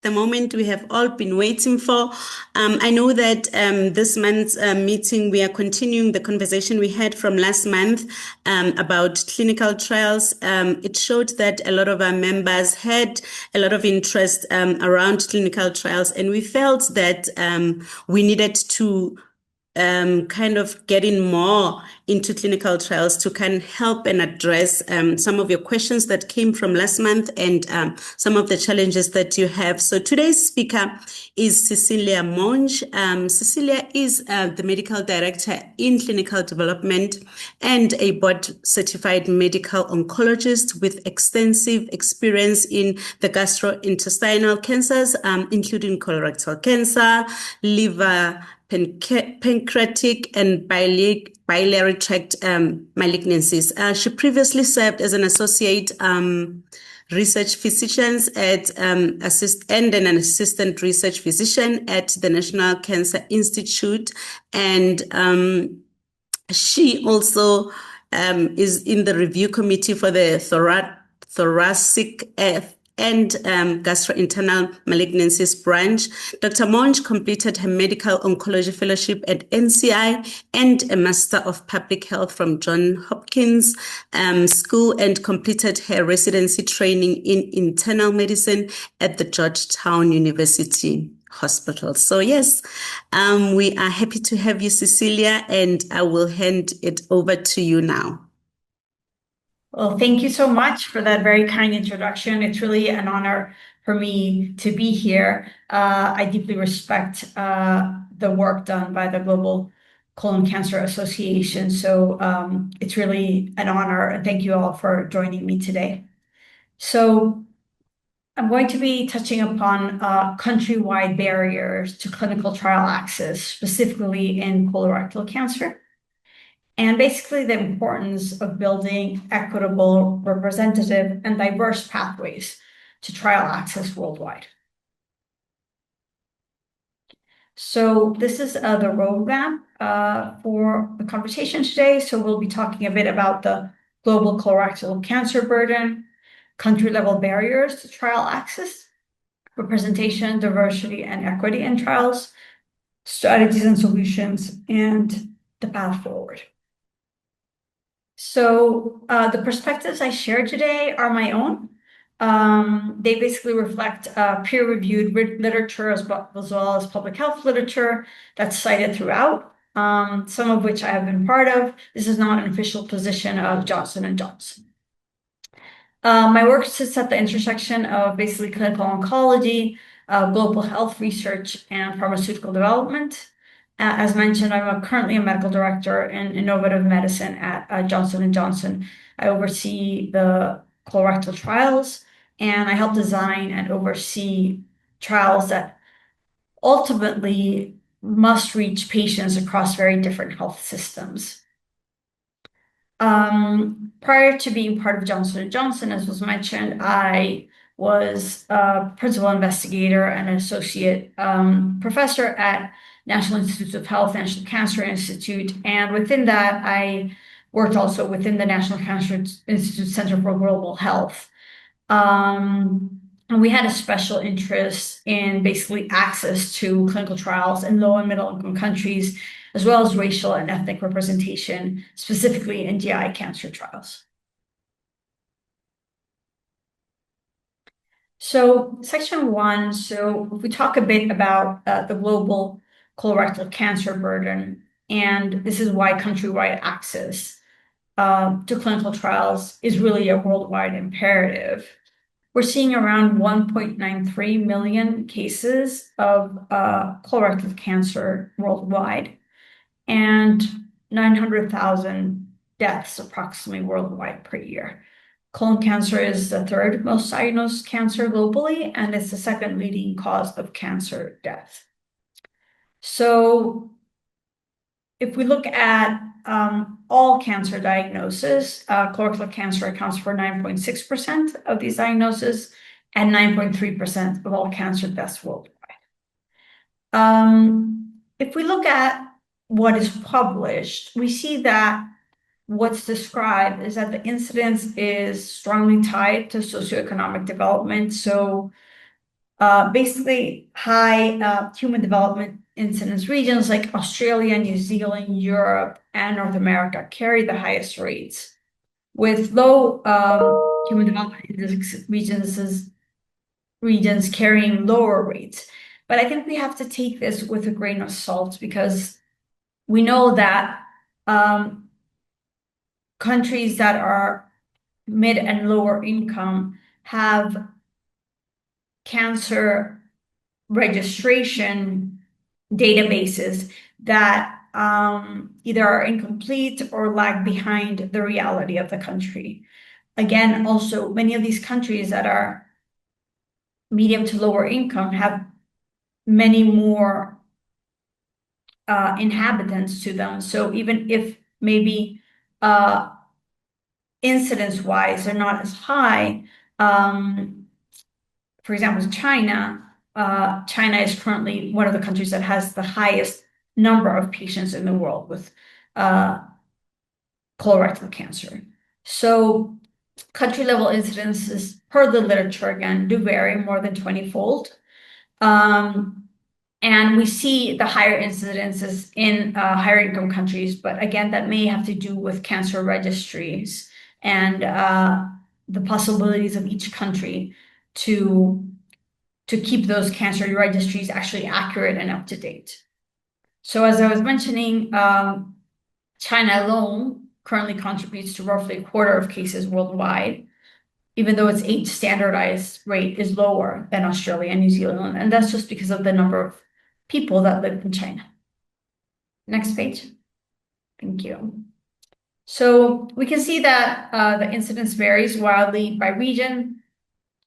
the moment we have all been waiting for. I know that this month's meeting, we are continuing the conversation we had from last month about clinical trials. It showed that a lot of our members had a lot of interest around clinical trials, and we felt that we needed to kind of getting more into clinical trials to kind of help and address some of your questions that came from last month and some of the challenges that you have. So today's speaker is Cecilia Monge. Cecilia is the medical director in clinical development and a board-certified medical oncologist with extensive experience in the gastrointestinal cancers, including colorectal cancer, liver, pancreatic and biliary tract malignancies. She previously served as an associate research physician at and an assistant research physician at the National Cancer Institute, and she also is in the review committee for the thoracic and gastrointestinal malignancies branch. Dr. Monge completed her medical oncology fellowship at NCI and a Master of Public Health from Johns Hopkins School, and completed her residency training in internal medicine at the Georgetown University Hospital. So yes, we are happy to have you, Cecilia, and I will hand it over to you now. Well, thank you so much for that very kind introduction. It's really an honor for me to be here. I deeply respect the work done by the Global Colon Cancer Association. So it's really an honor, and thank you all for joining me today. So I'm going to be touching upon countrywide barriers to clinical trial access, specifically in colorectal cancer, and basically the importance of building equitable, representative, and diverse pathways to trial access worldwide. So this is the roadmap for the conversation today. So we'll be talking a bit about the global colorectal cancer burden, country-level barriers to trial access, representation, diversity, and equity in trials, strategies and solutions, and the path forward. So the perspectives I share today are my own. They basically reflect peer-reviewed literature as well as public health literature that's cited throughout, some of which I have been part of. This is not an official position of Johnson & Johnson. My work sits at the intersection of basically clinical oncology, global health research, and pharmaceutical development. As mentioned, I'm currently a medical director in innovative medicine at Johnson & Johnson. I oversee the colorectal trials, and I help design and oversee trials that ultimately must reach patients across very different health systems. Prior to being part of Johnson & Johnson, as was mentioned, I was a principal investigator and an associate professor at National Institutes of Health, National Cancer Institute. And within that, I worked also within the National Cancer Institute Center for Global Health. And we had a special interest in basically access to clinical trials in low and middle income countries, as well as racial and ethnic representation, specifically in GI cancer trials. So section 1, so if we talk a bit about the global colorectal cancer burden, and this is why countrywide access to clinical trials is really a worldwide imperative. We're seeing around 1.93 million cases of colorectal cancer worldwide, and 900,000 deaths approximately worldwide per year. Colon cancer is the third most diagnosed cancer globally, and it's the second leading cause of cancer death. So if we look at all cancer diagnosis, colorectal cancer accounts for 9.6% of these diagnoses and 9.3% of all cancer deaths worldwide. If we look at what is published, we see that what's described is that the incidence is strongly tied to socioeconomic development. So basically high human development incidence regions like Australia, New Zealand, Europe, and North America carry the highest rates, with low human development index regions carrying lower rates. But I think we have to take this with a grain of salt, because we know that countries that are mid and lower income have cancer registration databases that either are incomplete or lag behind the reality of the country. Again, also, many of these countries that are medium to lower income have many more inhabitants to them. So even if maybe incidence-wise they're not as high, for example, China is currently one of the countries that has the highest number of patients in the world with colorectal cancer. So country level incidences per the literature, again, do vary more than 20-fold. And we see the higher incidences in higher income countries, but again, that may have to do with cancer registries and the possibilities of each country to keep those cancer registries actually accurate and up to date. So as I was mentioning, China alone currently contributes to roughly a quarter of cases worldwide, even though its age standardized rate is lower than Australia and New Zealand. And that's just because of the number of people that live in China. Next page. Thank you. So we can see that the incidence varies wildly by region.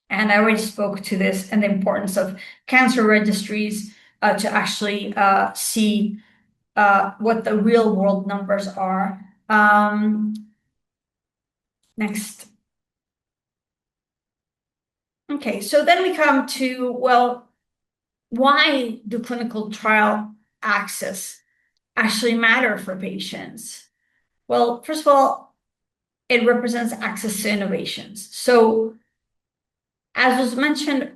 And I already spoke to this and the importance of cancer registries to actually see what the real world numbers are. Next. Okay, so then we come to, well, why do clinical trial access actually matter for patients? Well, first of all, it represents access to innovations. So as was mentioned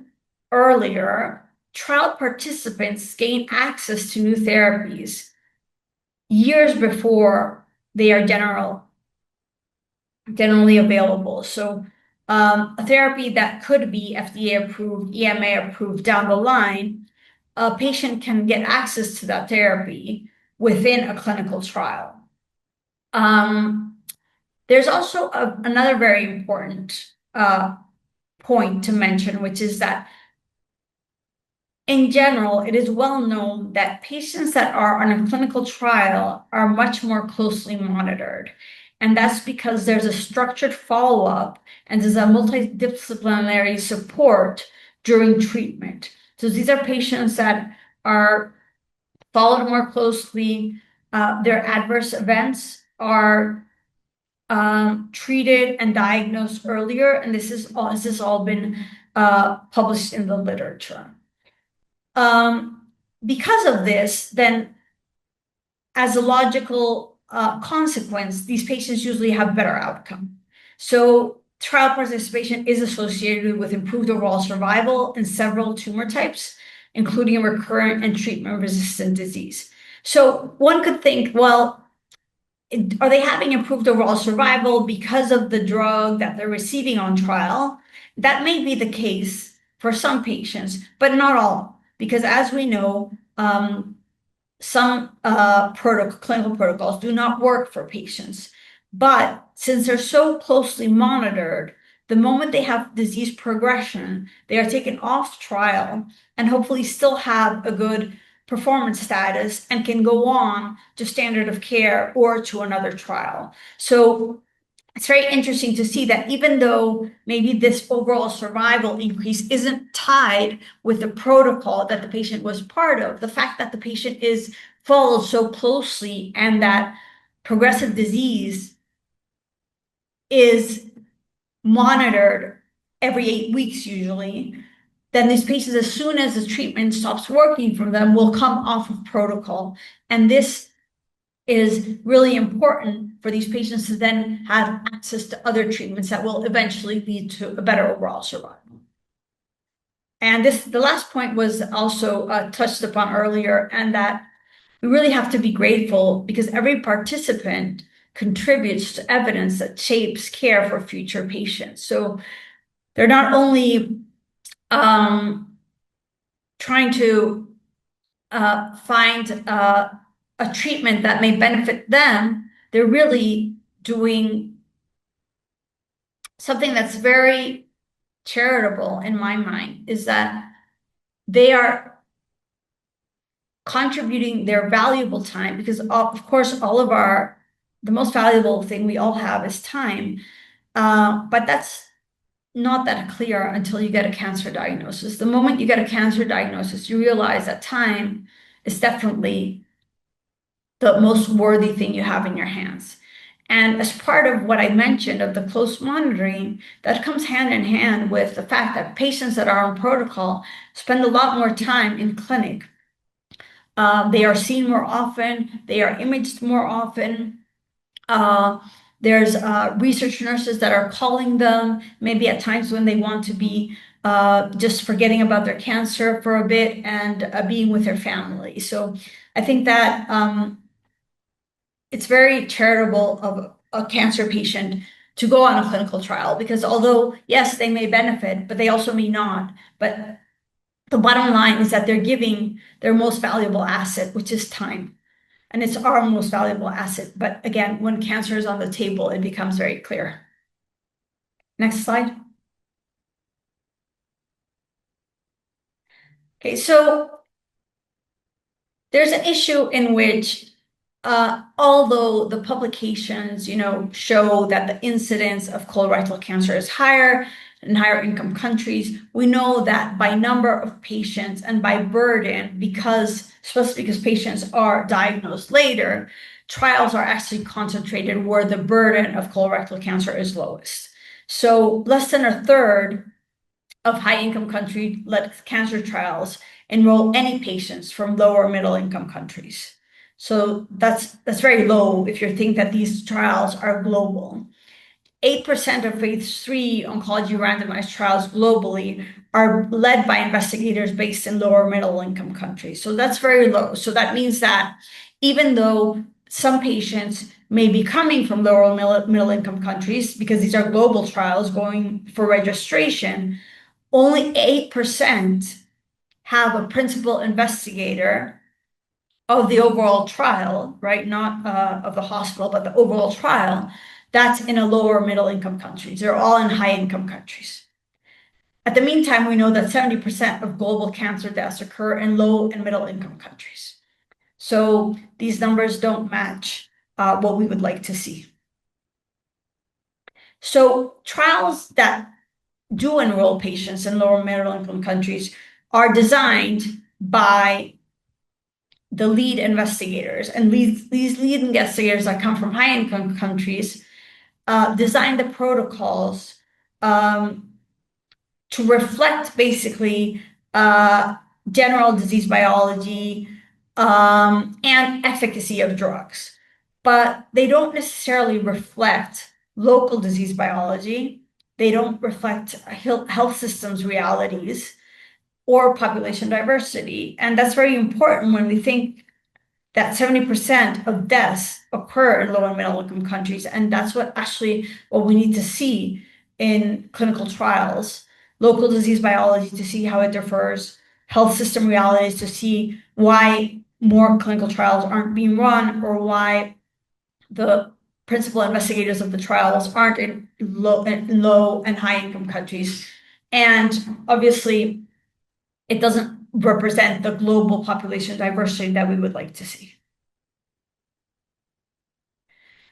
earlier, trial participants gain access to new therapies years before they are generally available. So a therapy that could be FDA approved, EMA approved down the line, a patient can get access to that therapy within a clinical trial. There's also another very important point to mention, which is that in general, it is well known that patients that are on a clinical trial are much more closely monitored. And that's because there's a structured follow-up and there's a multidisciplinary support during treatment. So these are patients that are followed more closely. Their adverse events are treated and diagnosed earlier, and this has all been published in the literature. Because of this, then as a logical consequence, these patients usually have better outcome. So trial participation is associated with improved overall survival in several tumor types, including recurrent and treatment-resistant disease. So one could think, well, are they having improved overall survival because of the drug that they're receiving on trial? That may be the case for some patients, but not all, because as we know, some clinical protocols do not work for patients. But since they're so closely monitored, the moment they have disease progression, they are taken off trial and hopefully still have a good performance status and can go on to standard of care or to another trial. So it's very interesting to see that even though maybe this overall survival increase isn't tied with the protocol that the patient was part of, the fact that the patient is followed so closely and that progressive disease is monitored every 8 weeks usually, then these patients, as soon as the treatment stops working for them, will come off of protocol. And this is really important for these patients to then have access to other treatments that will eventually lead to a better overall survival. And the last point was also touched upon earlier, and that we really have to be grateful because every participant contributes to evidence that shapes care for future patients. So they're not only trying to find a treatment that may benefit them, they're really doing something that's very charitable in my mind, is that they are contributing their valuable time because, of course, the most valuable thing we all have is time. But that's not that clear until you get a cancer diagnosis. The moment you get a cancer diagnosis, you realize that time is definitely the most worthy thing you have in your hands. And as part of what I mentioned of the close monitoring, that comes hand in hand with the fact that patients that are on protocol spend a lot more time in clinic. They are seen more often, they are imaged more often. There's research nurses that are calling them, maybe at times when they want to be just forgetting about their cancer for a bit and being with their family. So I think that it's very charitable of a cancer patient to go on a clinical trial because although, yes, they may benefit, but they also may not. But the bottom line is that they're giving their most valuable asset, which is time. And it's our most valuable asset. But again, when cancer is on the table, it becomes very clear. Next slide. Okay, so there's an issue in which although the publications, show that the incidence of colorectal cancer is higher in higher income countries, we know that by number of patients and by burden, especially because patients are diagnosed later, trials are actually concentrated where the burden of colorectal cancer is lowest. So less than a third of high income country-led cancer trials enroll any patients from lower middle income countries. So that's very low if you think that these trials are global. 8% of phase 3 oncology randomized trials globally are led by investigators based in lower middle income countries. So that's very low. So that means that even though some patients may be coming from lower middle income countries, because these are global trials going for registration, only 8% have a principal investigator of the overall trial, right? Not of the hospital, but the overall trial that's in a lower middle income countries. They're all in high income countries. At the meantime, we know that 70% of global cancer deaths occur in low and middle income countries. So these numbers don't match what we would like to see. So trials that do enroll patients in lower middle income countries are designed by the lead investigators, and these lead investigators that come from high income countries design the protocols to reflect basically general disease biology and efficacy of drugs, but they don't necessarily reflect local disease biology. They don't reflect health systems realities or population diversity. And that's very important when we think that 70% of deaths occur in low and middle income countries. And that's what we need to see in clinical trials, local disease biology to see how it differs, health system realities to see why more clinical trials aren't being run or why the principal investigators of the trials aren't in low and high income countries. And obviously, it doesn't represent the global population diversity that we would like to see.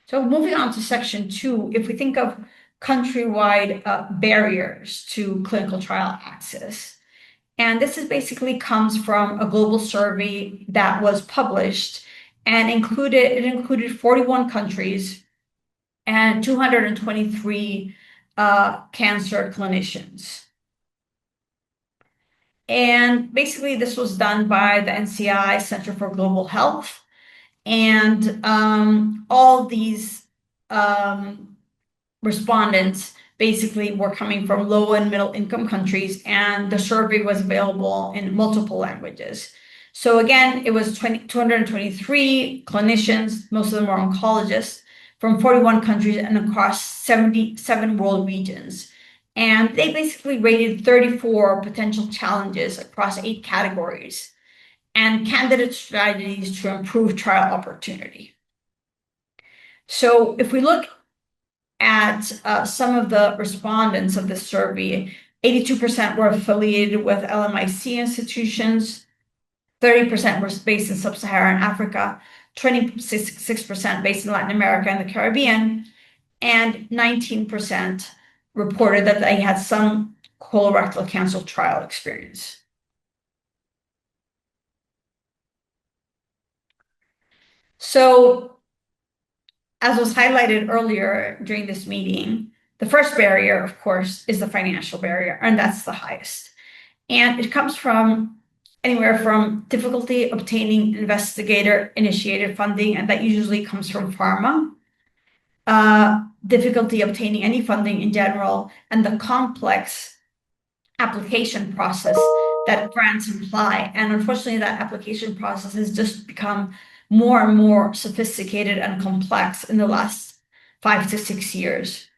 So moving on to section 2, if we think of countrywide barriers to clinical trial access, and this basically comes from a global survey that was published and included 41 countries and 223 cancer clinicians. And basically, this was done by the NCI, Center for Global Health. And all these respondents basically were coming from low and middle income countries, and the survey was available in multiple languages. So again, it was 223 clinicians, most of them were oncologists, from 41 countries and across 77 world regions. And they basically rated 34 potential challenges across 8 categories and candidate strategies to improve trial opportunity. So if we look at some of the respondents of this survey, 82% were affiliated with LMIC institutions, 30% were based in sub-Saharan Africa, 26% based in Latin America and the Caribbean, and 19% reported that they had some colorectal cancer trial experience. So, as was highlighted earlier during this meeting, the first barrier, of course, is the financial barrier, and that's the highest. And it comes from anywhere from difficulty obtaining investigator-initiated funding, and that usually comes from pharma, difficulty obtaining any funding in general, and the complex application process that grants imply. And unfortunately, that application process has just become more and more sophisticated and complex in the last 5 to 6 years.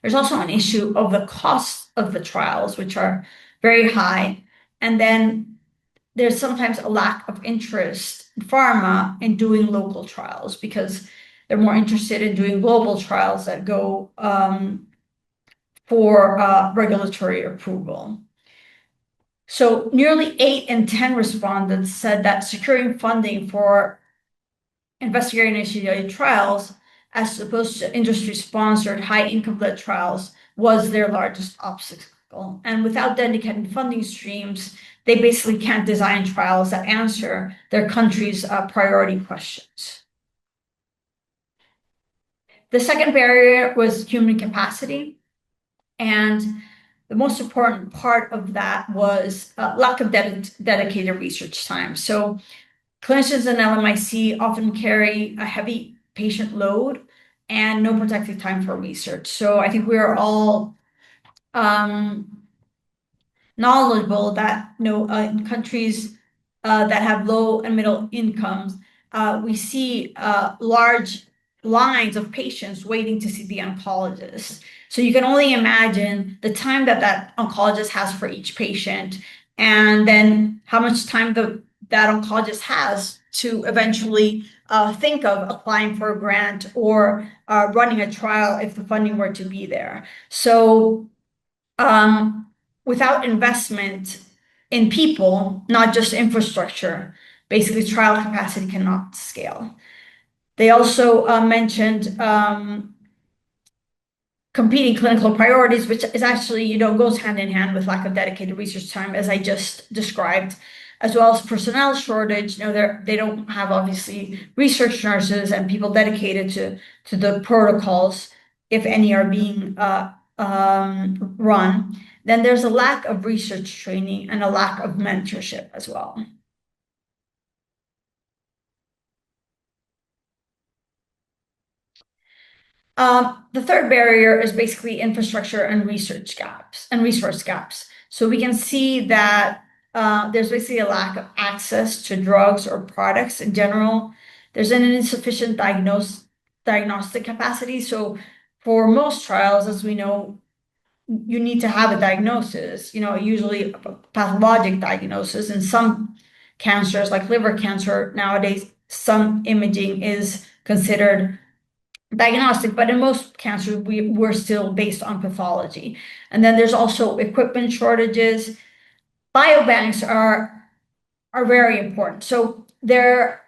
There's also an issue of the cost of the trials, which are very high. And then there's sometimes a lack of interest in pharma in doing local trials because they're more interested in doing global trials that go for regulatory approval. So nearly 8 in 10 respondents said that securing funding for investigator-initiated trials, as opposed to industry-sponsored high-income-led trials, was their largest obstacle. And without dedicated funding streams, they basically can't design trials that answer their country's priority questions. The second barrier was human capacity. And the most important part of that was lack of dedicated research time. So clinicians in LMIC often carry a heavy patient load and no protected time for research. So I think we are all knowledgeable that in countries that have low and middle incomes, we see large lines of patients waiting to see the oncologist. So you can only imagine the time that that oncologist has for each patient, and then how much time that oncologist has to eventually think of applying for a grant or running a trial if the funding were to be there. So without investment in people, not just infrastructure, basically trial capacity cannot scale. They also mentioned competing clinical priorities, which is actually, goes hand in hand with lack of dedicated research time, as I just described, as well as personnel shortage. They don't have obviously research nurses and people dedicated to the protocols, if any are being run. Then there's a lack of research training and a lack of mentorship as well. The third barrier is basically infrastructure and research gaps and resource gaps. So we can see that there's basically a lack of access to drugs or products in general. There's an insufficient diagnostic capacity. So for most trials, as we know, you need to have a diagnosis, usually a pathologic diagnosis. In some cancers, like liver cancer, nowadays, some imaging is considered diagnostic, but in most cancers, we're still based on pathology. And then there's also equipment shortages. Biobanks are very important. So there's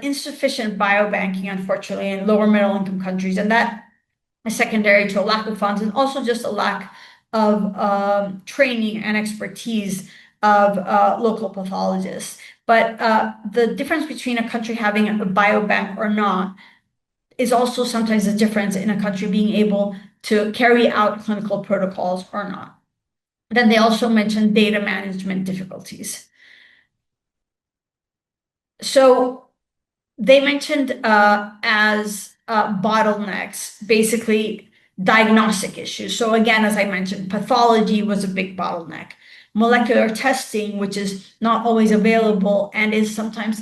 insufficient biobanking, unfortunately, in lower middle income countries, and that is secondary to a lack of funds and also just a lack of training and expertise of local pathologists. But the difference between a country having a biobank or not is also sometimes a difference in a country being able to carry out clinical protocols or not. Then they also mentioned data management difficulties. So they mentioned as bottlenecks, basically diagnostic issues. So again, as I mentioned, pathology was a big bottleneck. Molecular testing, which is not always available and is sometimes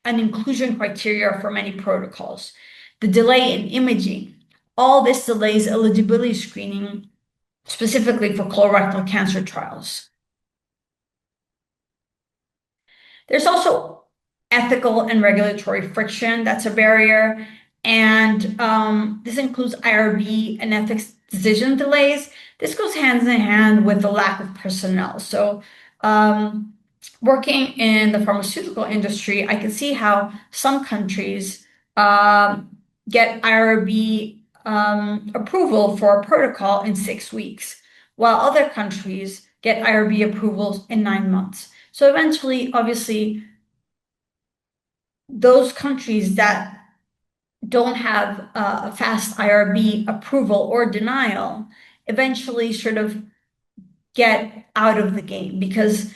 an inclusion criteria for many protocols. The delay in imaging, all this delays eligibility screening, specifically for colorectal cancer trials. There's also ethical and regulatory friction that's a barrier, and this includes IRB and ethics decision delays. This goes hand in hand with the lack of personnel. So working in the pharmaceutical industry, I can see how some countries get IRB approval for a protocol in 6 weeks, while other countries get IRB approvals in 9 months. So eventually, obviously, those countries that don't have a fast IRB approval or denial eventually sort of get out of the game because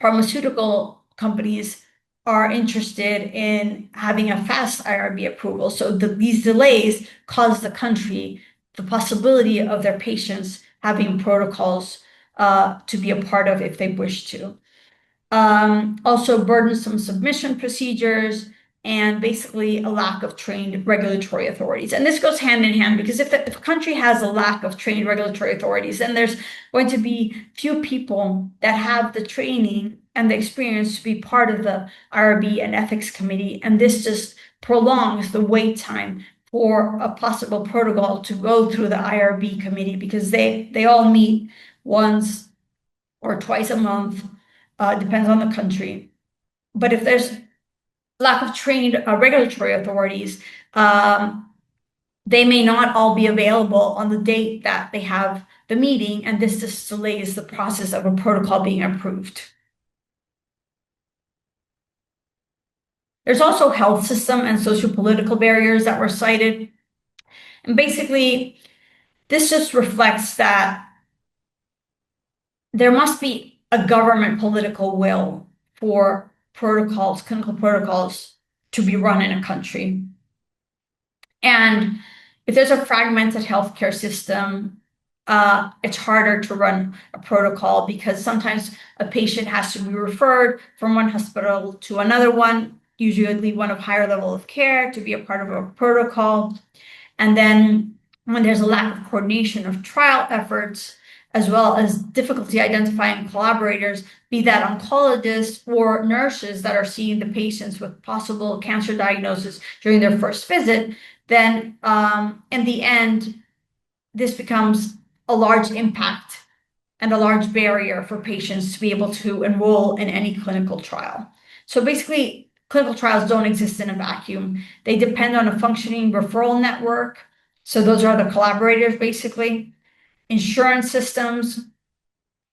pharmaceutical companies are interested in having a fast IRB approval. So these delays cause the country the possibility of their patients having protocols to be a part of if they wish to. Also burdensome submission procedures, and basically a lack of trained regulatory authorities. And this goes hand in hand because if a country has a lack of trained regulatory authorities, then there's going to be few people that have the training and the experience to be part of the IRB and ethics committee. And this just prolongs the wait time for a possible protocol to go through the IRB committee because they all meet once or twice a month, depends on the country. But if there's lack of trained regulatory authorities, they may not all be available on the date that they have the meeting, and this just delays the process of a protocol being approved. There's also health system and socio-political barriers that were cited. And basically, this just reflects that there must be a government political will for protocols, clinical protocols to be run in a country. And if there's a fragmented healthcare system, it's harder to run a protocol because sometimes a patient has to be referred from one hospital to another one, usually one of higher level of care, to be a part of a protocol. And then when there's a lack of coordination of trial efforts, as well as difficulty identifying collaborators, be that oncologists or nurses that are seeing the patients with possible cancer diagnosis during their first visit, then in the end, this becomes a large impact and a large barrier for patients to be able to enroll in any clinical trial. So basically, clinical trials don't exist in a vacuum. They depend on a functioning referral network. So those are the collaborators, basically. Insurance systems,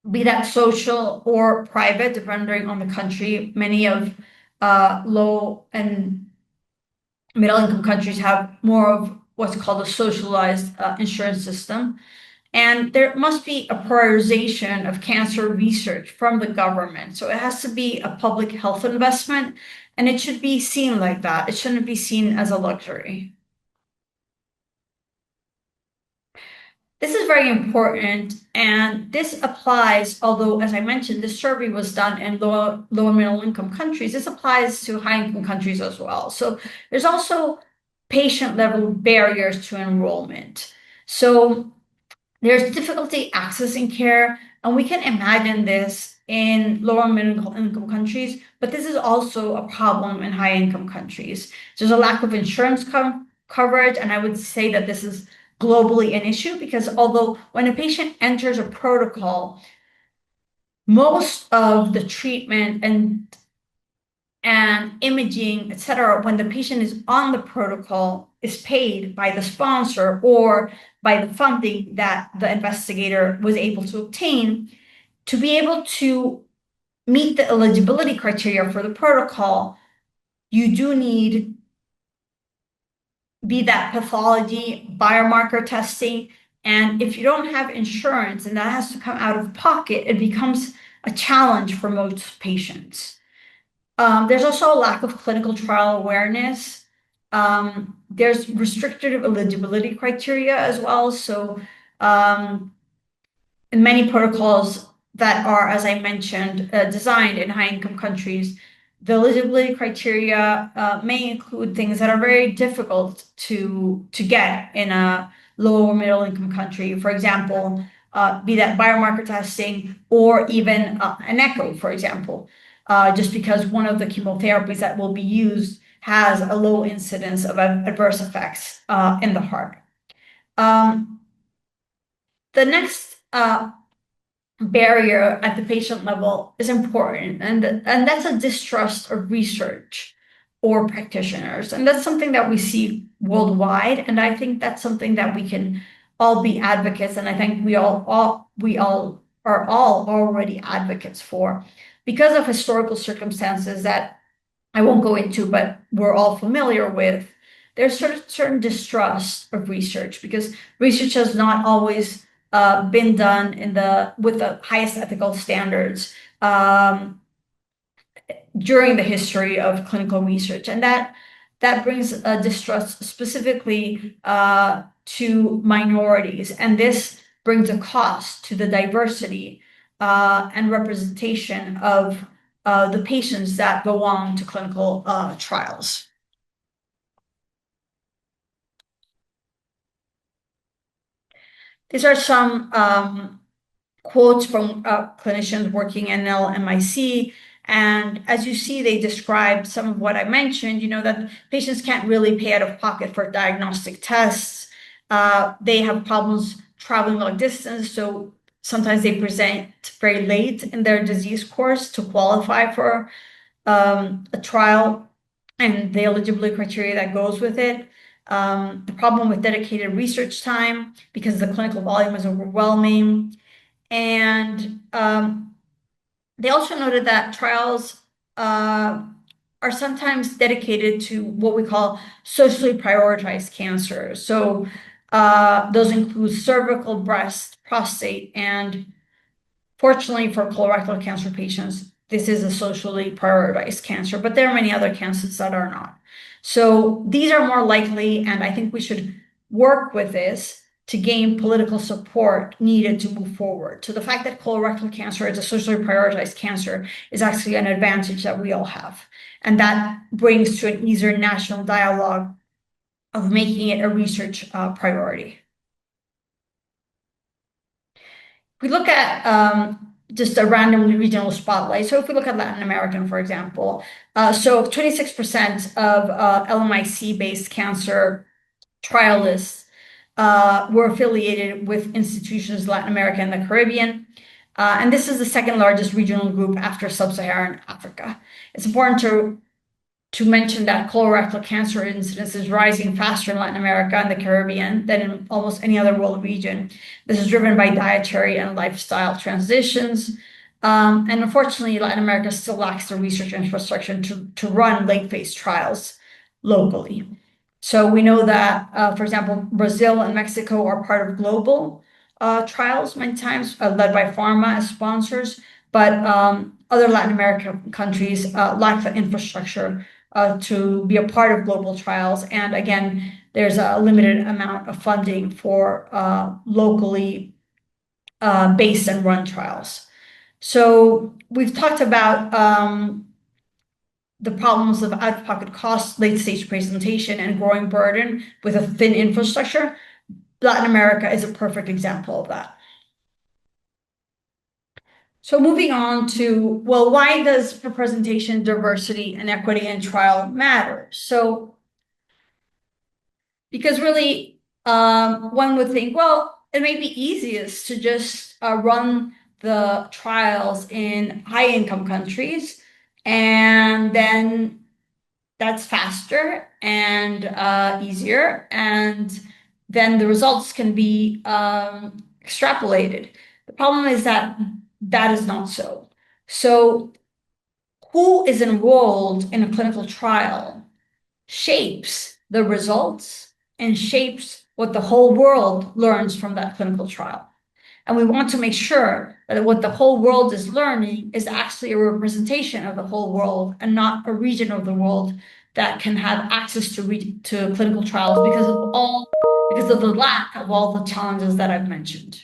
be that social or private, depending on the country. Many of low and middle income countries have more of what's called a socialized insurance system. And there must be a prioritization of cancer research from the government. So it has to be a public health investment, and it should be seen like that. It shouldn't be seen as a luxury. This is very important, and this applies, although, as I mentioned, this survey was done in low and middle income countries. This applies to high income countries as well. So there's also patient level barriers to enrollment. So there's difficulty accessing care, and we can imagine this in lower and middle income countries, but this is also a problem in high income countries. There's a lack of insurance coverage, and I would say that this is globally an issue because although when a patient enters a protocol, most of the treatment and imaging, etc., when the patient is on the protocol, is paid by the sponsor or by the funding that the investigator was able to obtain. To be able to meet the eligibility criteria for the protocol, you do need be that pathology, biomarker testing. And if you don't have insurance and that has to come out of pocket, it becomes a challenge for most patients. There's also a lack of clinical trial awareness. There's restrictive eligibility criteria as well. So in many protocols that are, as I mentioned, designed in high-income countries, the eligibility criteria may include things that are very difficult to get in a low or middle-income country. For example, be that biomarker testing or even an echo, for example, just because one of the chemotherapies that will be used has a low incidence of adverse effects in the heart. The next barrier at the patient level is important, and that's a distrust of research or practitioners, and that's something that we see worldwide, and I think that's something that we can all be advocates, and I think we all are all already advocates for, because of historical circumstances that I won't go into, but we're all familiar with. There's certain distrust of research because research has not always been done with the highest ethical standards during the history of clinical research, and that brings distrust specifically to minorities, and this brings a cost to the diversity and representation of the patients that go on to clinical trials. These are some quotes from clinicians working in LMIC. And as you see, they describe some of what I mentioned, that patients can't really pay out of pocket for diagnostic tests. They have problems traveling long distance. So sometimes they present very late in their disease course to qualify for a trial and the eligibility criteria that goes with it. The problem with dedicated research time because the clinical volume is overwhelming. And they also noted that trials are sometimes dedicated to what we call socially prioritized cancers. So those include cervical, breast, prostate, and fortunately for colorectal cancer patients, this is a socially prioritized cancer, but there are many other cancers that are not. So these are more likely, and I think we should work with this to gain political support needed to move forward. So the fact that colorectal cancer is a socially prioritized cancer is actually an advantage that we all have. And that brings to an easier national dialogue of making it a research priority. If we look at just a random regional spotlight, so if we look at Latin American, for example, so 26% of LMIC-based cancer trialists were affiliated with institutions in Latin America and the Caribbean. And this is the second largest regional group after Sub-Saharan Africa. It's important to mention that colorectal cancer incidence is rising faster in Latin America and the Caribbean than in almost any other world region. This is driven by dietary and lifestyle transitions. And unfortunately, Latin America still lacks the research infrastructure to run late phase trials locally. So we know that, for example, Brazil and Mexico are part of global trials many times, led by pharma as sponsors, but other Latin American countries lack the infrastructure to be a part of global trials. And again, there's a limited amount of funding for locally based and run trials. So we've talked about the problems of out-of-pocket costs, late-stage presentation, and growing burden with a thin infrastructure. Latin America is a perfect example of that. So moving on to, well, why does representation, diversity, and equity in trial matter? So, because really, one would think, well, it may be easiest to just run the trials in high-income countries, and then that's faster and easier, and then the results can be extrapolated. The problem is that that is not so. So who is enrolled in a clinical trial shapes the results and shapes what the whole world learns from that clinical trial. And we want to make sure that what the whole world is learning is actually a representation of the whole world and not a region of the world that can have access to clinical trials because of the lack of all the challenges that I've mentioned.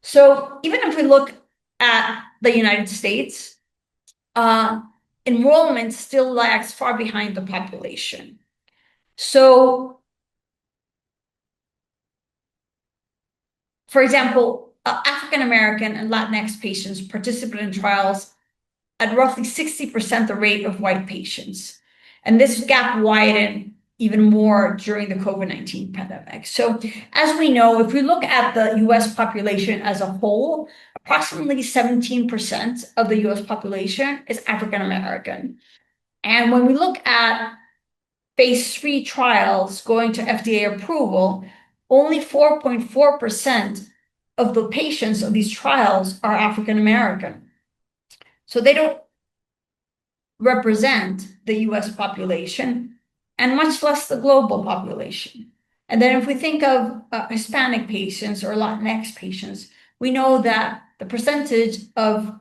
So even if we look at the United States, enrollment still lags far behind the population. So, for example, African American and Latinx patients participate in trials at roughly 60% the rate of white patients. And this gap widened even more during the COVID-19 pandemic. So as we know, if we look at the US population as a whole, approximately 17% of the US population is African American. And when we look at phase 3 trials going to FDA approval, only 4.4% of the patients of these trials are African American. So they don't represent the US population, and much less the global population. And then if we think of Hispanic patients or Latinx patients, we know that the percentage of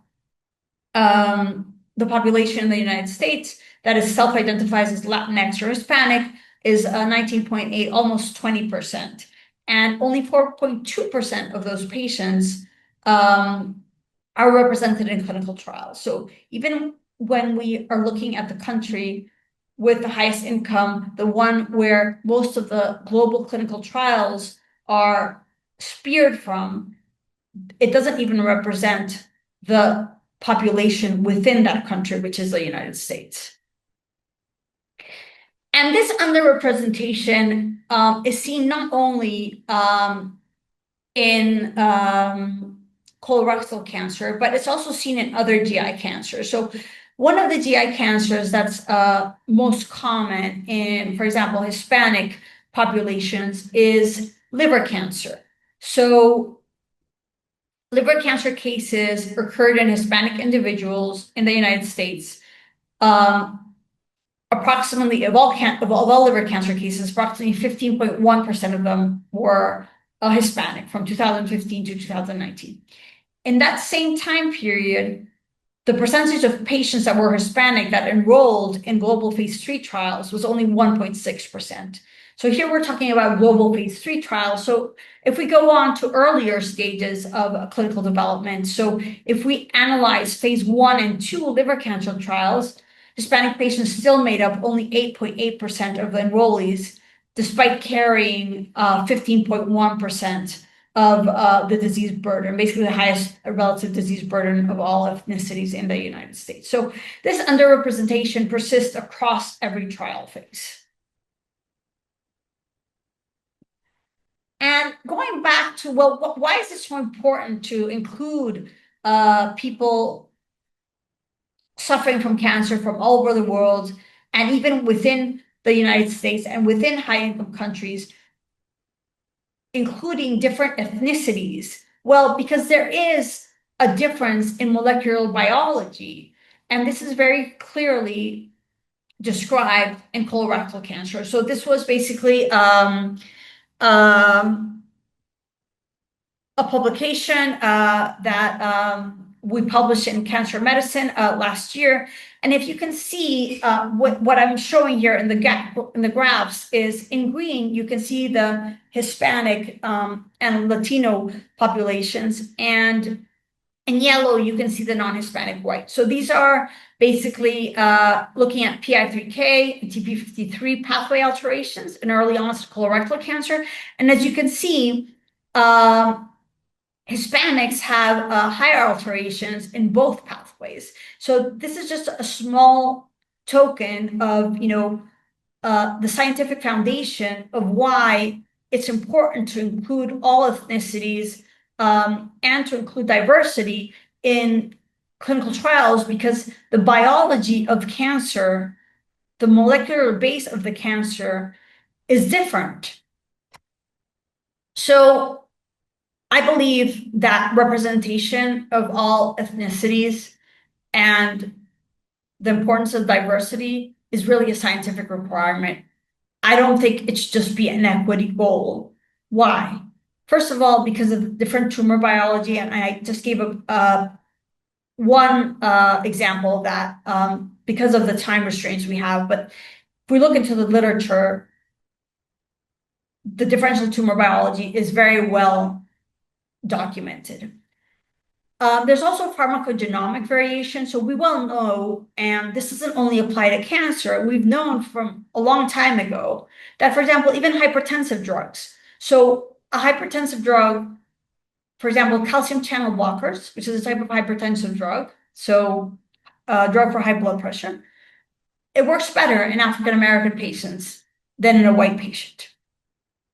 the population in the United States that is self-identifies as Latinx or Hispanic is 19.8, almost 20%. And only 4.2% of those patients are represented in clinical trials. So even when we are looking at the country with the highest income, the one where most of the global clinical trials are speared from, it doesn't even represent the population within that country, which is the United States. And this underrepresentation is seen not only in colorectal cancer, but it's also seen in other GI cancers. So one of the GI cancers that's most common in, for example, Hispanic populations is liver cancer. So liver cancer cases occurred in Hispanic individuals in the United States. Approximately of all liver cancer cases, approximately 15.1% of them were Hispanic from 2015 to 2019. In that same time period, the percentage of patients that were Hispanic that enrolled in global phase 3 trials was only 1.6%. So here we're talking about global phase 3 trials. So if we go on to earlier stages of clinical development, so if we analyze phase 1 and 2 liver cancer trials, Hispanic patients still made up only 8.8% of the enrollees, despite carrying 15.1% of the disease burden, basically the highest relative disease burden of all ethnicities in the United States. So this underrepresentation persists across every trial phase. And going back to, well, why is it so important to include people suffering from cancer from all over the world, and even within the United States and within high-income countries, including different ethnicities? Well, because there is a difference in molecular biology, and this is very clearly described in colorectal cancer. So this was basically a publication that we published in Cancer Medicine last year. And if you can see what I'm showing here in the graphs is in green, you can see the Hispanic and Latino populations, and in yellow, you can see the non-Hispanic white. So these are basically looking at PI3K and TP53 pathway alterations in early onset colorectal cancer. And as you can see, Hispanics have higher alterations in both pathways. So this is just a small token of, the scientific foundation of why it's important to include all ethnicities and to include diversity in clinical trials, because the biology of cancer, the molecular base of the cancer is different. So I believe that representation of all ethnicities and the importance of diversity is really a scientific requirement. I don't think it's just be an equity goal. Why? First of all, because of different tumor biology, and I just gave a one example of that because of the time restraints we have. But if we look into the literature, the differential tumor biology is very well documented. There's also pharmacogenomic variation. So we well know, and this doesn't only apply to cancer, we've known from a long time ago that, for example, even hypertensive drugs. So a hypertensive drug, for example, calcium channel blockers, which is a type of hypertensive drug, so a drug for high blood pressure, it works better in African American patients than in a white patient.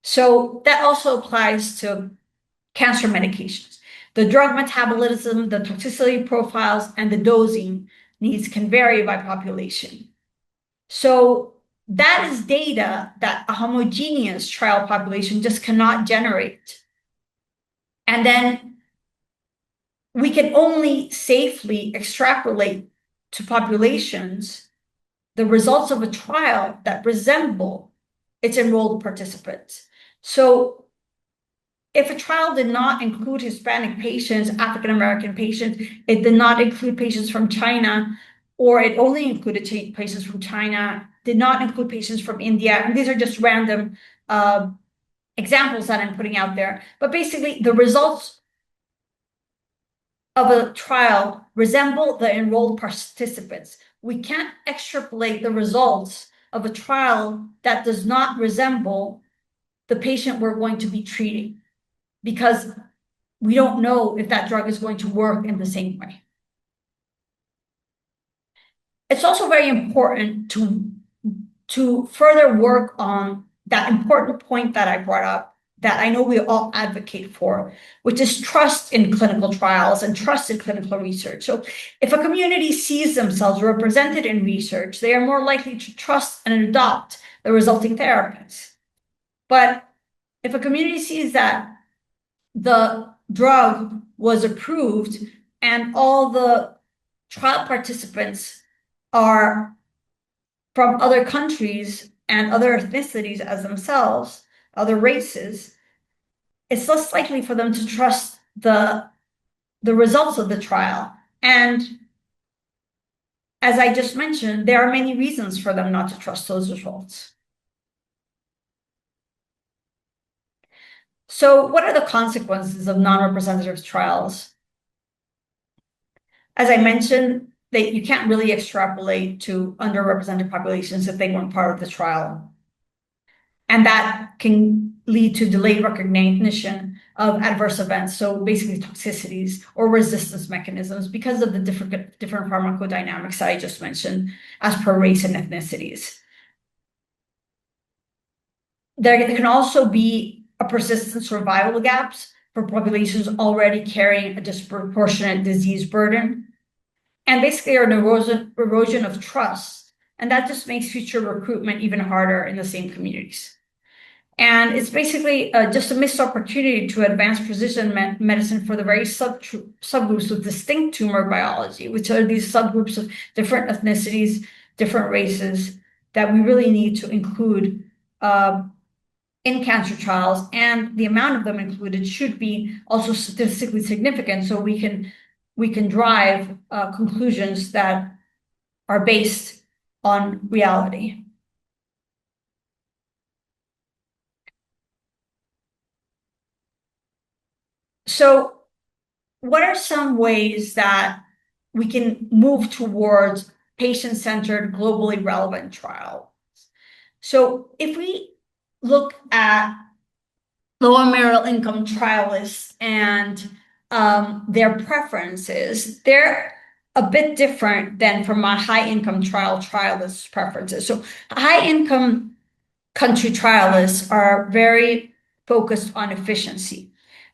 So that also applies to cancer medications. The drug metabolism, the toxicity profiles, and the dosing needs can vary by population. So that is data that a homogeneous trial population just cannot generate. And then we can only safely extrapolate to populations the results of a trial that resemble its enrolled participants. So if a trial did not include Hispanic patients, African American patients, it did not include patients from China, or it only included patients from China, did not include patients from India, and these are just random examples that I'm putting out there. But basically, the results of a trial resemble the enrolled participants. We can't extrapolate the results of a trial that does not resemble the patient we're going to be treating, because we don't know if that drug is going to work in the same way. It's also very important to further work on that important point that I brought up, that I know we all advocate for, which is trust in clinical trials and trust in clinical research. So if a community sees themselves represented in research, they are more likely to trust and adopt the resulting therapies. But if a community sees that the drug was approved and all the trial participants are from other countries and other ethnicities as themselves, other races, it's less likely for them to trust the results of the trial. And as I just mentioned, there are many reasons for them not to trust those results. So what are the consequences of non-representative trials? As I mentioned, you can't really extrapolate to underrepresented populations if they weren't part of the trial. And that can lead to delayed recognition of adverse events, so basically toxicities or resistance mechanisms, because of the different pharmacodynamics that I just mentioned as per race and ethnicities. There can also be a persistent survival gaps for populations already carrying a disproportionate disease burden, and basically an erosion of trust. And that just makes future recruitment even harder in the same communities. And it's basically just a missed opportunity to advance precision medicine for the very subgroups of distinct tumor biology, which are these subgroups of different ethnicities, different races, that we really need to include in cancer trials. And the amount of them included should be also statistically significant, so we can drive conclusions that are based on reality. So what are some ways that we can move towards patient-centered, globally relevant trials? So if we look at lower middle income trialists and their preferences, they're a bit different than from a high-income trialist's preferences. So high-income country trialists are very focused on efficiency.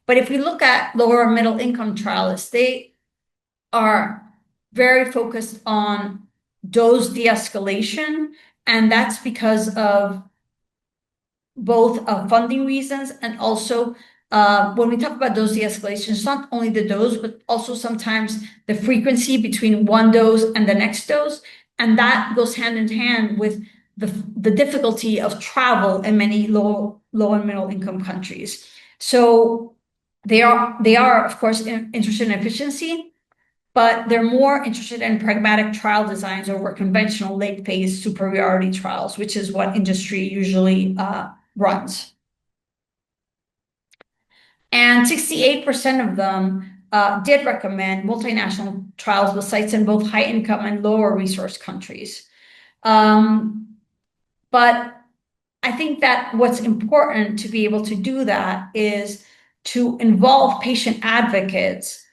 But if we look at lower middle income trialists, they are very focused on dose de-escalation, and that's because of both funding reasons and also when we talk about dose de-escalation, it's not only the dose, but also sometimes the frequency between one dose and the next dose. And that goes hand in hand with the difficulty of travel in many low and middle income countries. So they are of course interested in efficiency, but they're more interested in pragmatic trial designs over conventional late phase superiority trials, which is what industry usually runs. And 68% of them did recommend multinational trials with sites in both high income and lower resource countries. But I think that what's important to be able to do that is to involve patient advocates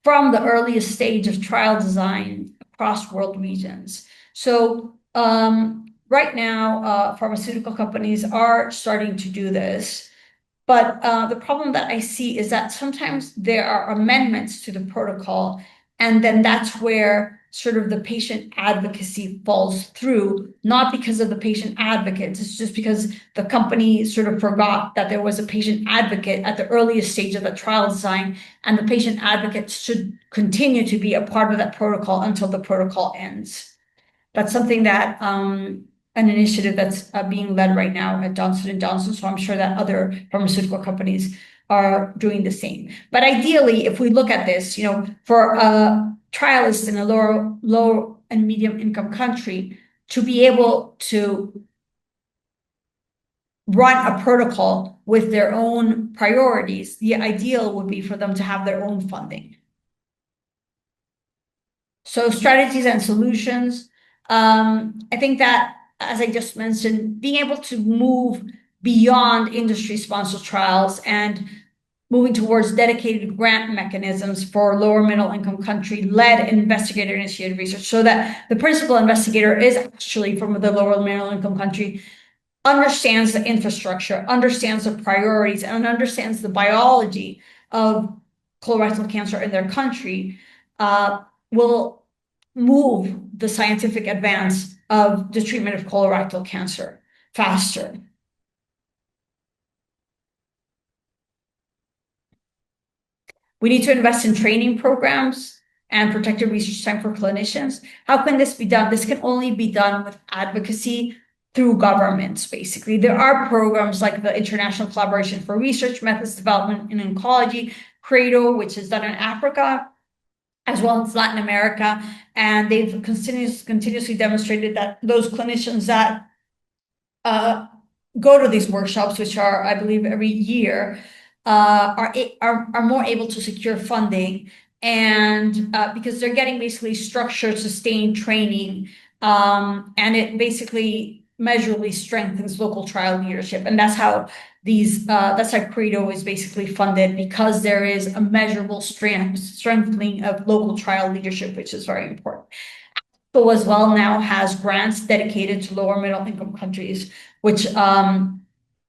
from the earliest stage of trial design across world regions. So right now, pharmaceutical companies are starting to do this. But the problem that I see is that sometimes there are amendments to the protocol, and then that's where sort of the patient advocacy falls through, not because of the patient advocates, it's just because the company sort of forgot that there was a patient advocate at the earliest stage of the trial design, and the patient advocates should continue to be a part of that protocol until the protocol ends. That's something that an initiative that's being led right now at Johnson & Johnson. So I'm sure that other pharmaceutical companies are doing the same. But ideally, if we look at this, for a trialist in a low and medium income country to be able to run a protocol with their own priorities, the ideal would be for them to have their own funding. So strategies and solutions. I think that, as I just mentioned, being able to move beyond industry-sponsored trials and moving towards dedicated grant mechanisms for lower middle income country-led investigator-initiated research, so that the principal investigator is actually from the lower middle income country, understands the infrastructure, understands the priorities, and understands the biology of colorectal cancer in their country, will move the scientific advance of the treatment of colorectal cancer faster. We need to invest in training programs and protected research time for clinicians. How can this be done? This can only be done with advocacy through governments, basically. There are programs like the International Collaboration for Research Methods Development in Oncology, CRADO, which is done in Africa, as well as Latin America. And they've continuously demonstrated that those clinicians that go to these workshops, which are, I believe, every year, are more able to secure funding, and because they're getting basically structured, sustained training, and it basically measurably strengthens local trial leadership. And that's how CREDO is basically funded, because there is a measurable strengthening of local trial leadership, which is very important. So as well now has grants dedicated to lower middle income countries, which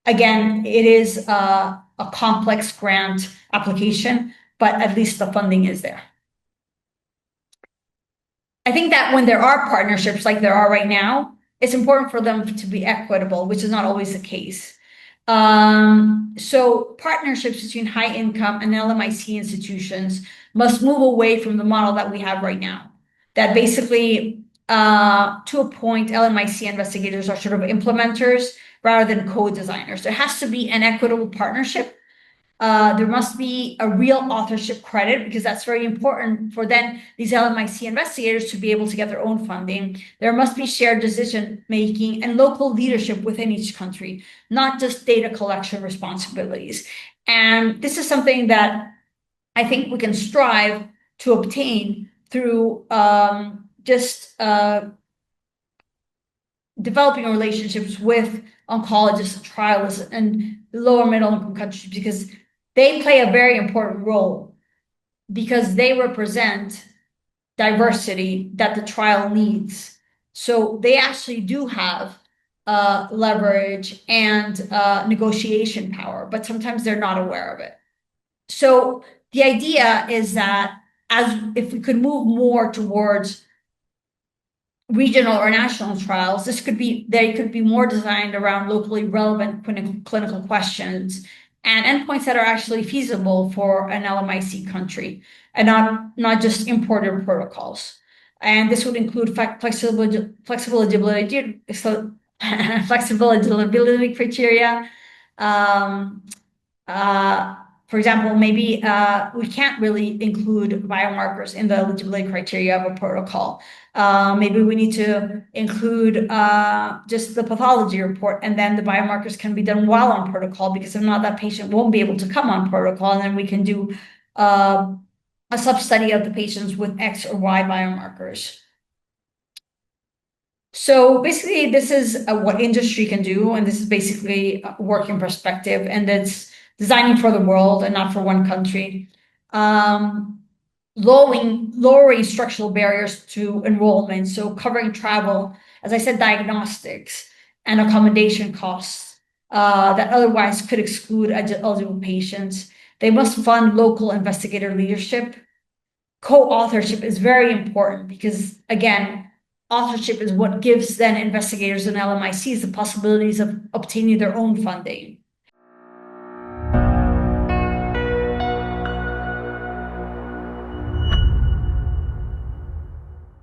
again, it is a complex grant application, but at least the funding is there. I think that when there are partnerships like there are right now, it's important for them to be equitable, which is not always the case. So partnerships between high income and LMIC institutions must move away from the model that we have right now, that basically to a point, LMIC investigators are sort of implementers rather than co-designers. There has to be an equitable partnership. There must be a real authorship credit, because that's very important for then these LMIC investigators to be able to get their own funding. There must be shared decision making and local leadership within each country, not just data collection responsibilities. And this is something that I think we can strive to obtain through just developing relationships with oncologists and trialists and lower middle income countries, because they play a very important role, because they represent diversity that the trial needs. So they actually do have leverage and negotiation power, but sometimes they're not aware of it. So the idea is that if we could move more towards regional or national trials, they could be more designed around locally relevant clinical questions and endpoints that are actually feasible for an LMIC country, and not just imported protocols. And this would include flexible eligibility For example, maybe we can't really include biomarkers in the eligibility criteria of a protocol. Maybe we need to include just the pathology report, and then the biomarkers can be done while on protocol, because if not, that patient won't be able to come on protocol, and then we can do a sub-study of the patients with X or Y biomarkers. So basically, this is what industry can do, and this is basically a working perspective, and it's designing for the world and not for one country. Lowering structural barriers to enrollment, so covering travel, as I said, diagnostics and accommodation costs that otherwise could exclude eligible patients. They must fund local investigator leadership. Co-authorship is very important because, again, authorship is what gives then investigators and LMICs the possibilities of obtaining their own funding.